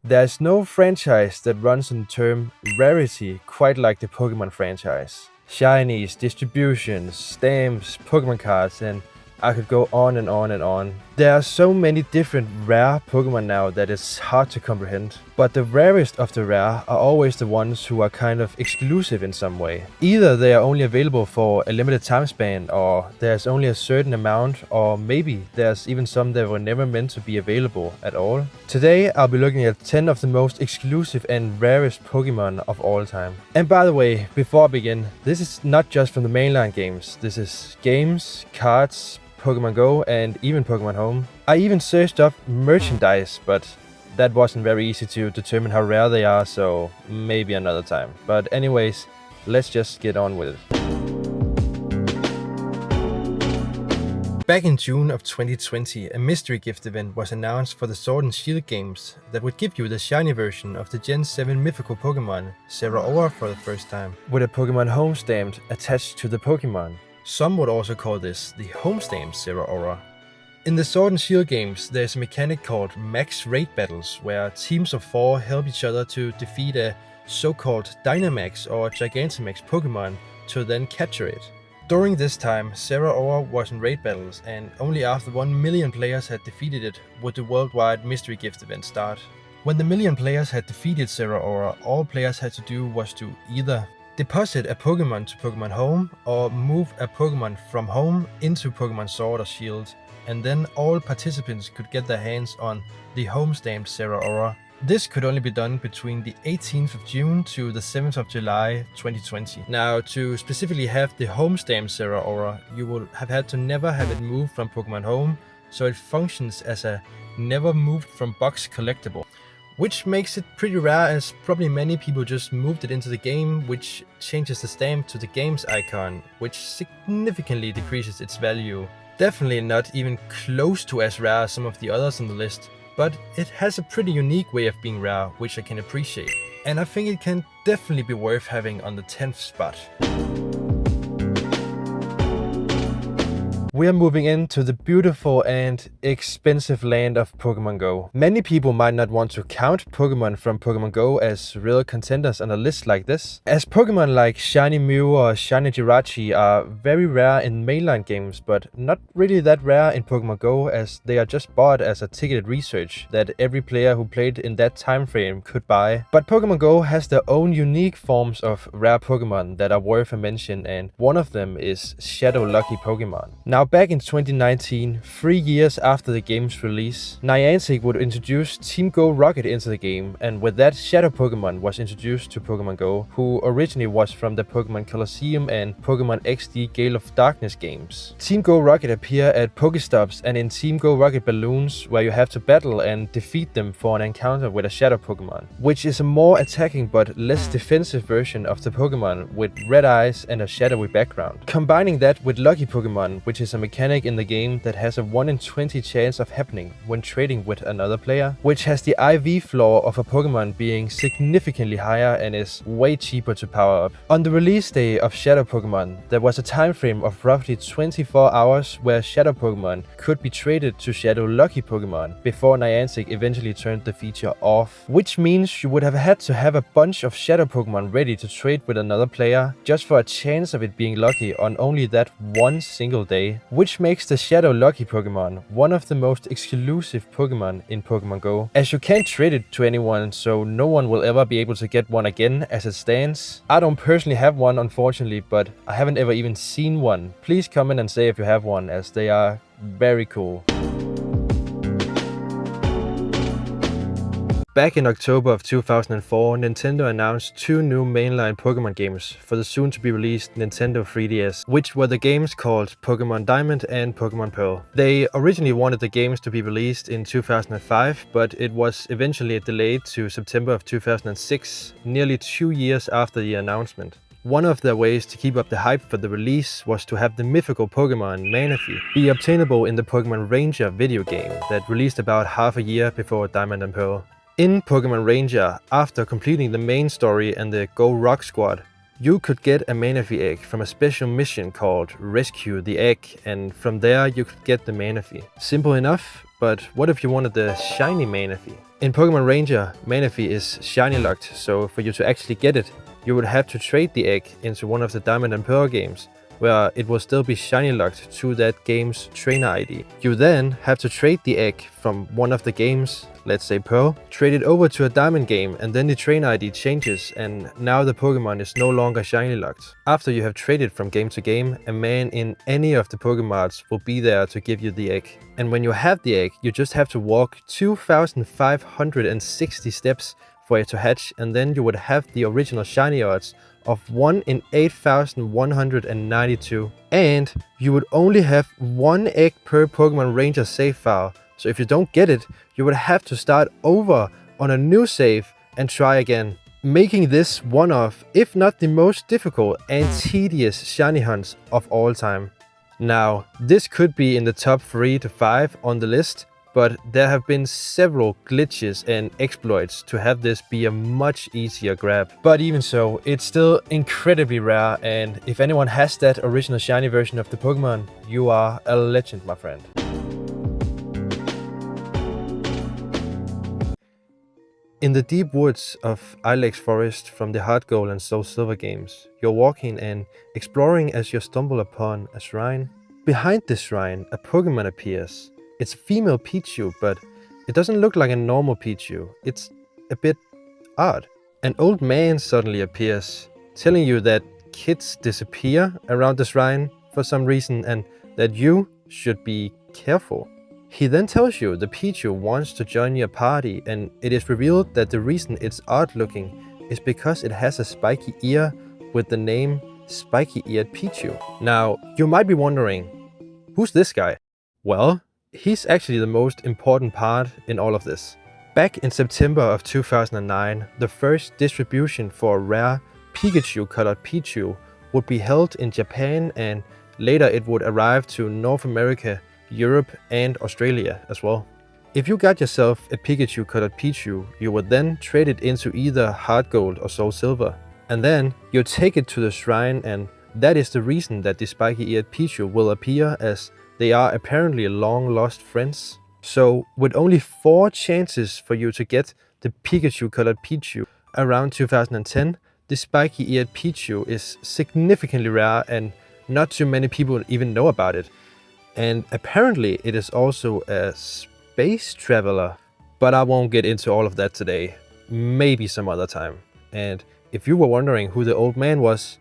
There's no franchise that runs on the term rarity quite like the Pokemon franchise. Shinies, distributions, stamps, Pokemon cards, and I could go on and on and on. There are so many different rare Pokemon now that it's hard to comprehend. But the rarest of the rare are always the ones who are kind of exclusive in some way. Either they are only available for a limited time span, or there's only a certain amount, or maybe there's even some that were never meant to be available at all. Today I'll be looking at 10 of the most exclusive and rarest Pokemon of all time. And by the way, before I begin, this is not just from the mainline games. This is games, cards, Pokemon Go, and even Pokemon Home. I even searched up merchandise, but that wasn't very easy to determine how rare they are, so maybe another time. But anyways, let's just get on with it. Back in June of 2020, a mystery gift event was announced for the Sword and Shield games that would give you the shiny version of the Gen 7 mythical Pokemon, Zeraora, for the first time, with a Pokemon Home stamp attached to the Pokemon. Some would also call this the home stamp Zeraora. In the Sword and Shield games, there's a mechanic called max raid battles, where teams of 4 help each other to defeat a so-called Dynamax or Gigantamax Pokemon to then capture it. During this time, Zeraora was in raid battles, and only after 1 million players had defeated it would the worldwide mystery gift event start. When the million players had defeated Zeraora, all players had to do was to either deposit a Pokemon to Pokemon Home or move a Pokemon from Home into Pokemon Sword or Shield, and then all participants could get their hands on the home stamped Zeraora. This could only be done between the 18th of June to the 7th of July 2020. Now, to specifically have the home stamped Zeraora, you will have had to never have it moved from Pokemon Home, so it functions as a never moved from box collectible. Which makes it pretty rare, as probably many people just moved it into the game, which changes the stamp to the game's icon, which significantly decreases its value. Definitely not even close to as rare as some of the others on the list, but it has a pretty unique way of being rare, which I can appreciate. And I think it can definitely be worth having on the 10th spot. We are moving into the beautiful and expensive land of Pokemon Go. Many people might not want to count Pokemon from Pokemon Go as real contenders on a list like this, as Pokemon like Shiny Mew or Shiny Jirachi are very rare in mainline games, but not really that rare in Pokemon Go, as they are just bought as a ticketed research that every player who played in that time frame could buy. But Pokemon Go has their own unique forms of rare Pokemon that are worth a mention, and one of them is Shadow Lucky Pokemon. Now, back in 2019, 3 years after the game's release, Niantic would introduce Team Go Rocket into the game, and with that, Shadow Pokemon was introduced to Pokemon Go, who originally was from the Pokemon Colosseum and Pokemon XD Gale of Darkness games. Team Go Rocket appear at Pokestops and in Team Go Rocket balloons, where you have to battle and defeat them for an encounter with a Shadow Pokemon, which is a more attacking but less defensive version of the Pokemon with red eyes and a shadowy background. Combining that with Lucky Pokemon, which is a mechanic in the game that has a 1 in 20 chance of happening when trading with another player, which has the IV floor of a Pokemon being significantly higher and is way cheaper to power up. On the release day of Shadow Pokemon, there was a time frame of roughly 24 hours where Shadow Pokemon could be traded to Shadow Lucky Pokemon before Niantic eventually turned the feature off, which means you would have had to have a bunch of Shadow Pokemon ready to trade with another player just for a chance of it being lucky on only that one single day, which makes the Shadow Lucky Pokemon one of the most exclusive Pokemon in Pokemon Go, as you can't trade it to anyone, so no one will ever be able to get one again as it stands. I don't personally have one, unfortunately, but I haven't ever even seen one. Please comment and say if you have one, as they are very cool. Back in October of 2004, Nintendo announced 2 new mainline Pokemon games for the soon-to-be-released Nintendo 3DS, which were the games called Pokemon Diamond and Pokemon Pearl. They originally wanted the games to be released in 2005, but it was eventually delayed to September of 2006, nearly 2 years after the announcement. One of their ways to keep up the hype for the release was to have the mythical Pokemon Manaphy be obtainable in the Pokemon Ranger video game that released about half a year before Diamond and Pearl. In Pokemon Ranger, after completing the main story and the Go Rock Squad, you could get a Manaphy egg from a special mission called Rescue the Egg, and from there you could get the Manaphy. Simple enough, but what if you wanted the shiny Manaphy? In Pokemon Ranger, Manaphy is shiny locked, so for you to actually get it, you would have to trade the egg into one of the Diamond and Pearl games, where it will still be shiny locked to that game's trainer ID. You then have to trade the egg from one of the games, let's say Pearl, trade it over to a Diamond game, and then the trainer ID changes and now the Pokemon is no longer shiny locked. After you have traded from game to game, a man in any of the Pokemarts will be there to give you the egg. And when you have the egg, you just have to walk 2,560 steps for it to hatch, and then you would have the original shiny odds of 1 in 8,192. And you would only have one egg per Pokemon Ranger save file. So if you don't get it, you would have to start over on a new save and try again, making this one of, if not the most difficult and tedious shiny hunts of all time. Now, this could be in the top 3 to 5 on the list, but there have been several glitches and exploits to have this be a much easier grab. But even so, it's still incredibly rare, and if anyone has that original shiny version of the Pokemon, you are a legend, my friend. In the deep woods of Ilex Forest from the Heart Gold and Soul Silver games, you're walking and exploring as you stumble upon a shrine. Behind this shrine, a Pokemon appears. It's a female Pichu, but it doesn't look like a normal Pichu. It's a bit odd. An old man suddenly appears, telling you that kids disappear around the shrine for some reason and that you should be careful. He then tells you the Pichu wants to join your party, and it is revealed that the reason it's odd looking is because it has a spiky ear with the name Spiky-Eared Pichu. Now, you might be wondering, who's this guy? Well, he's actually the most important part in all of this. Back in September of 2009, the first distribution for a rare Pikachu-colored Pichu would be held in Japan, and later it would arrive to North America, Europe and Australia as well. If you got yourself a Pikachu-colored Pichu, you would then trade it into either Heart Gold or Soul Silver. And then you take it to the shrine, and that is the reason that the Spiky-Eared Pichu will appear, as they are apparently long-lost friends. So with only 4 chances for you to get the Pikachu-colored Pichu around 2010, the Spiky-Eared Pichu is significantly rare and not too many people even know about it. And apparently it is also a space traveler. But I won't get into all of that today. Maybe some other time. And if you were wondering who the old man was,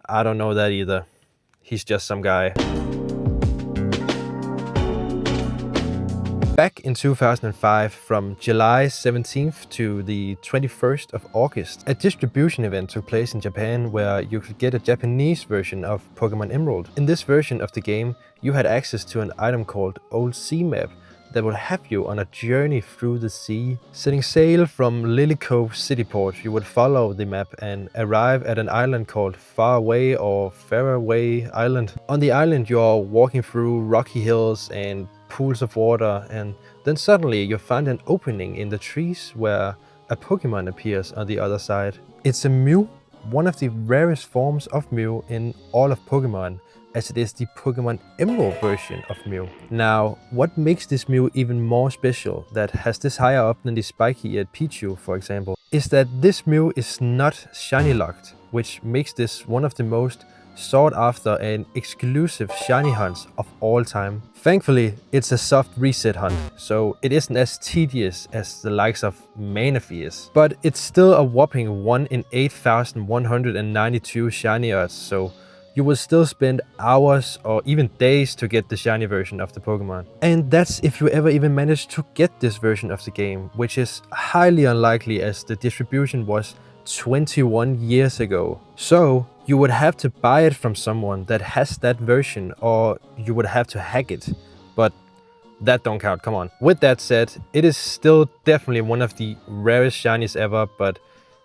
I don't know that either. He's just some guy. Back in 2005, from July 17th to the 21st of August, a distribution event took place in Japan where you could get a Japanese version of Pokemon Emerald. In this version of the game, you had access to an item called Old Sea Map that would have you on a journey through the sea. Setting sail from Lily Cove City Port, you would follow the map and arrive at an island called Faraway or Faraway Island. On the island, you're walking through rocky hills and pools of water, and then suddenly you find an opening in the trees where a Pokemon appears on the other side. It's a Mew, one of the rarest forms of Mew in all of Pokemon, as it is the Pokemon Emerald version of Mew. Now, what makes this Mew even more special, that has this higher up than the Spiky-Eared Pichu, for example, is that this Mew is not shiny locked, which makes this one of the most sought after and exclusive shiny hunts of all time. Thankfully, it's a soft reset hunt, so it isn't as tedious as the likes of Manaphy is. But it's still a whopping 1 in 8,192 shiny odds, so you will still spend hours or even days to get the shiny version of the Pokemon. And that's if you ever even manage to get this version of the game, which is highly unlikely as the distribution was 21 years ago. So you would have to buy it from someone that has that version, or you would have to hack it. But that don't count, come on. With that said, it is still definitely one of the rarest shinies ever, but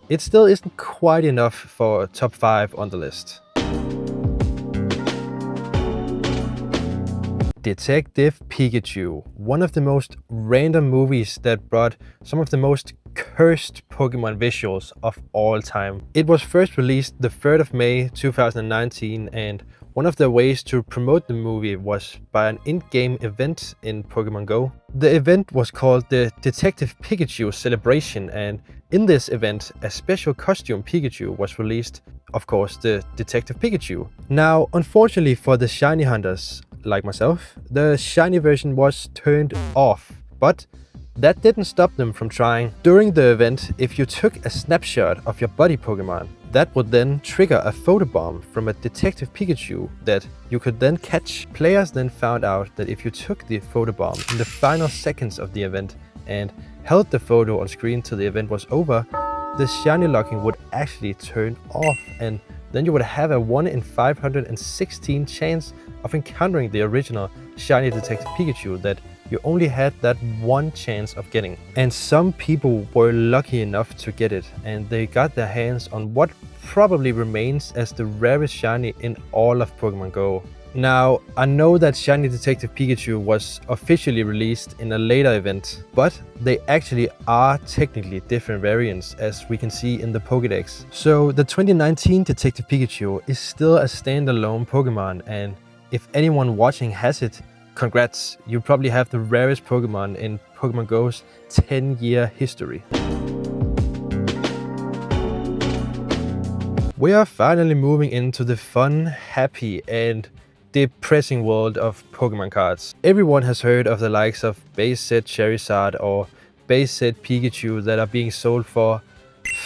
it still isn't quite enough for a top 5 on the list. Detective Pikachu, one of the most random movies that brought some of the most cursed Pokemon visuals of all time. It was first released the 3rd of May 2019 and One of the ways to promote the movie was by an in-game event in Pokemon Go. The event was called the Detective Pikachu Celebration, and in this event, a special costume Pikachu was released, of course, the Detective Pikachu. Now, unfortunately for the shiny hunters like myself, the shiny version was turned off, but that didn't stop them from trying. During the event, if you took a snapshot of your buddy Pokemon, that would then trigger a photobomb from a Detective Pikachu that you could then catch. Players then found out that if you took the photobomb in the final seconds of the event and held the photo on screen till the event was over, the shiny locking would actually turn off, and then you would have a 1 in 516 chance of encountering the original shiny Detective Pikachu that you only had that one chance of getting. And some people were lucky enough to get it, and they got their hands on what probably remains as the rarest shiny in all of Pokemon Go. Now, I know that shiny Detective Pikachu was officially released in a later event, but they actually are technically different variants, as we can see in the Pokédex. So the 2019 Detective Pikachu is still a standalone Pokemon, and if anyone watching has it, congrats, you probably have the rarest Pokemon in Pokemon Go's 10-year history. We are finally moving into the fun, happy, and depressing world of Pokemon cards. Everyone has heard of the likes of base set Charizard or base set Pikachu that are being sold for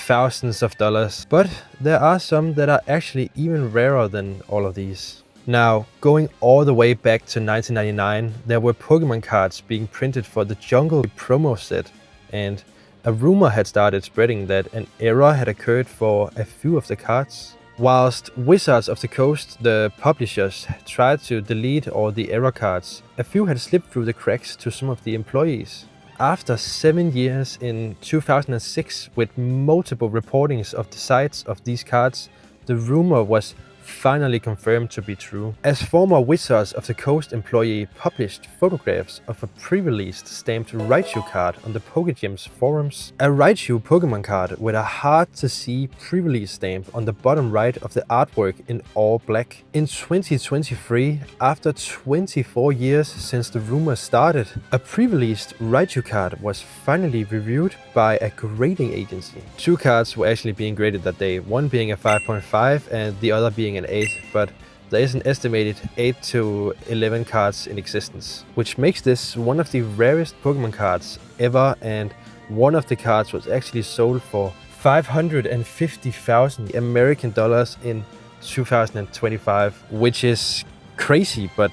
thousands of dollars, but there are some that are actually even rarer than all of these. Now, going all the way back to 1999, there were Pokemon cards being printed for the Jungle promo set, and a rumor had started spreading that an error had occurred for a few of the cards. Whilst Wizards of the Coast, the publishers, tried to delete all the error cards, a few had slipped through the cracks to some of the employees. After 7 years in 2006, with multiple reportings of the sites of these cards, the rumor was finally confirmed to be true, as former Wizards of the Coast employee published photographs of a pre-released stamped Raichu card on the PokeGym's forums. A Raichu Pokemon card with a hard-to-see pre-release stamp on the bottom right of the artwork in all black. In 2023, after 24 years since the rumor started, a pre-released Raichu card was finally reviewed by a grading agency. 2 cards were actually being graded that day, one being a 5.5 and the other being an 8, but there is an estimated 8 to 11 cards in existence, which makes this one of the rarest Pokemon cards ever, and one of the cards was actually sold for $550,000 American dollars in 2025, which is crazy, but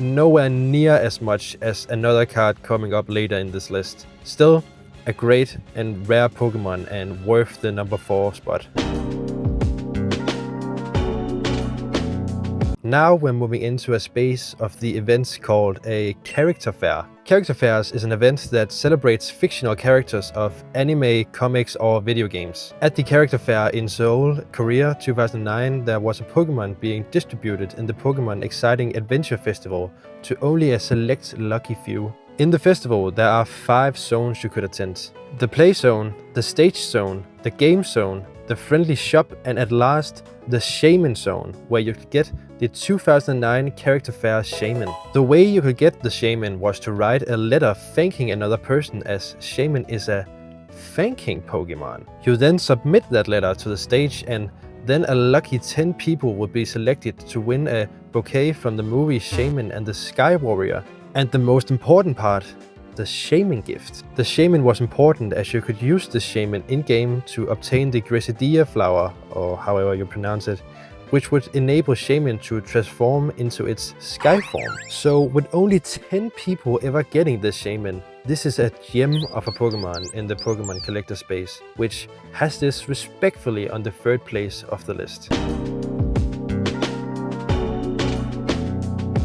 nowhere near as much as another card coming up later in this list. Still a great and rare Pokemon and worth the number 4 spot. Now we're moving into a space of the events called a character fair. Character fairs is an event that celebrates fictional characters of anime, comics, or video games. At the character fair in Seoul, Korea 2009, there was a Pokemon being distributed in the Pokemon Exciting Adventure Festival to only a select lucky few. In the festival, there are 5 zones you could attend: the play zone, the stage zone, the game zone, the friendly shop, and at last, the Shaman Zone, where you could get the 2009 Character Fair Shaman. The way you could get the Shaman was to write a letter thanking another person, as Shaman is a thanking Pokemon. You then submit that letter to the stage, and then a lucky 10 people would be selected to win a bouquet from the movie Shaman and the Sky Warrior. And the most important part, the Shaman gift. The Shaman was important as you could use the Shaman in-game to obtain the Gracidea flower, or however you pronounce it, which would enable Shaman to transform into its sky form. So with only 10 people ever getting the Shaman, this is a gem of a Pokemon in the Pokemon collector space, which has this respectfully on the 3rd place of the list.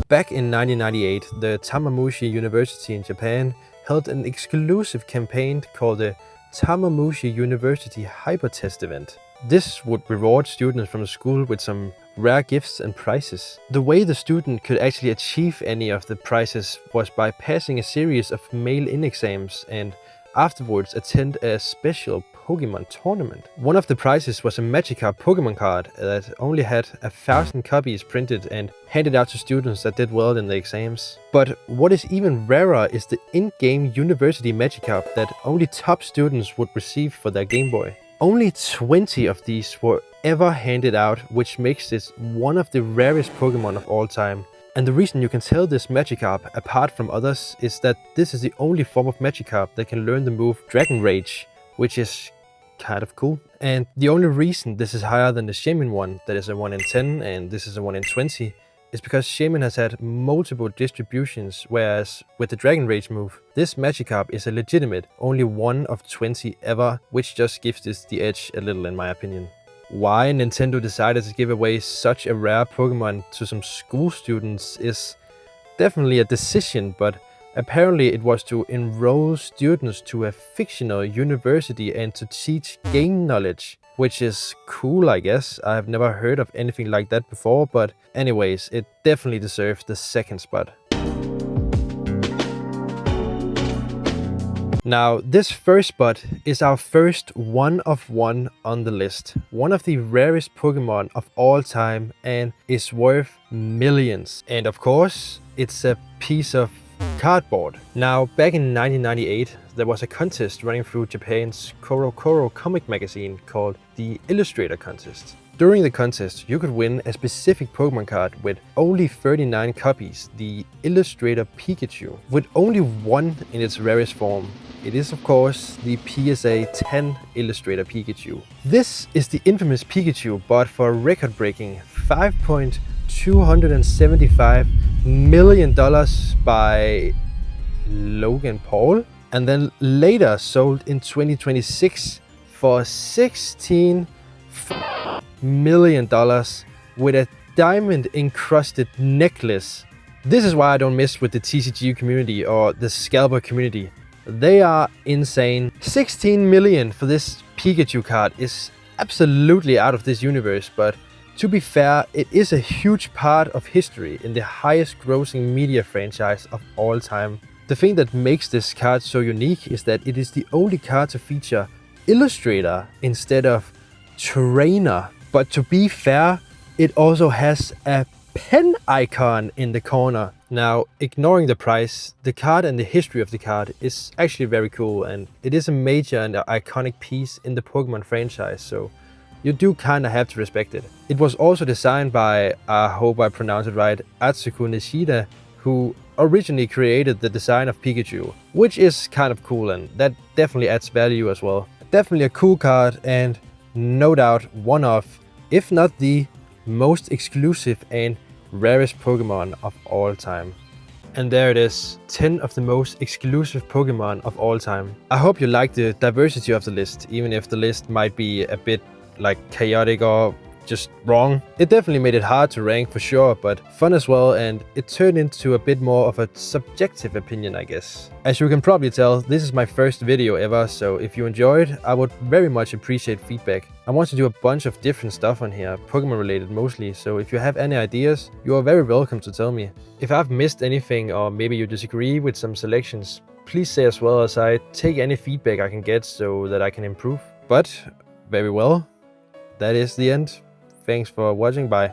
Back in 1998, the Tamamushi University in Japan held an exclusive campaign called the Tamamushi University Hyper Test event. This would reward students from the school with some rare gifts and prizes. The way the student could actually achieve any of the prizes was by passing a series of mail-in exams, and afterwards attend a special Pokemon tournament. One of the prizes was a Magikarp Pokemon card that only had 1,000 copies printed and handed out to students that did well in the exams. But what is even rarer is the in-game University Magikarp that only top students would receive for their Game Boy. Only 20 of these were ever handed out, which makes this one of the rarest Pokemon of all time. And the reason you can tell this Magikarp apart from others is that this is the only form of Magikarp that can learn the move Dragon Rage, which is kind of cool. And the only reason this is higher than the Shaymin one, that is a 1 in 10 and this is a 1 in 20, is because Shaymin has had multiple distributions, whereas with the Dragon Rage move, this Magikarp is a legitimate only 1 of 20 ever, which just gives this the edge a little in my opinion. Why Nintendo decided to give away such a rare Pokemon to some school students is definitely a decision, but apparently it was to enroll students to a fictional university and to teach game knowledge, which is cool, I guess. I have never heard of anything like that before, but anyways, it definitely deserves the second spot. Now, this first spot is our first 1 of 1 on the list. One of the rarest Pokemon of all time and is worth millions. And of course, it's a piece of cardboard. Now, back in 1998, there was a contest running through Japan's Koro comic magazine called the Illustrator Contest. During the contest, you could win a specific Pokemon card with only 39 copies, the Illustrator Pikachu, with only 1 in its rarest form. It is of course the PSA 10 Illustrator Pikachu. This is the infamous Pikachu bought for a record-breaking $5.275 million by Logan Paul, and then later sold in 2026 for $16 million with a diamond encrusted necklace. This is why I don't mess with the TCG community or the scalper community. They are insane. 16 million for this Pikachu card is absolutely out of this universe, but to be fair, it is a huge part of history in the highest grossing media franchise of all time. The thing that makes this card so unique is that it is the only card to feature Illustrator instead of Trainer. But to be fair, it also has a pen icon in the corner. Now, ignoring the price, the card and the history of the card is actually very cool, and it is a major and iconic piece in the Pokemon franchise, so you do kinda have to respect it. It was also designed by, I hope I pronounced it right, Atsuko Nishida, who originally created the design of Pikachu, which is kind of cool, and that definitely adds value as well. Definitely a cool card, and no doubt one of, if not the most exclusive and rarest Pokemon of all time. And there it is, 10 of the most exclusive Pokemon of all time. I hope you like the diversity of the list, even if the list might be a bit like chaotic or just wrong. It definitely made it hard to rank for sure, but fun as well, and it turned into a bit more of a subjective opinion, I guess. As you can probably tell, this is my first video ever, so if you enjoyed, I would very much appreciate feedback. I want to do a bunch of different stuff on here, Pokemon related mostly, so if you have any ideas, you are very welcome to tell me. If I've missed anything or maybe you disagree with some selections, please say as well, as I take any feedback I can get so that I can improve. But very well, that is the end. Thanks for watching, bye.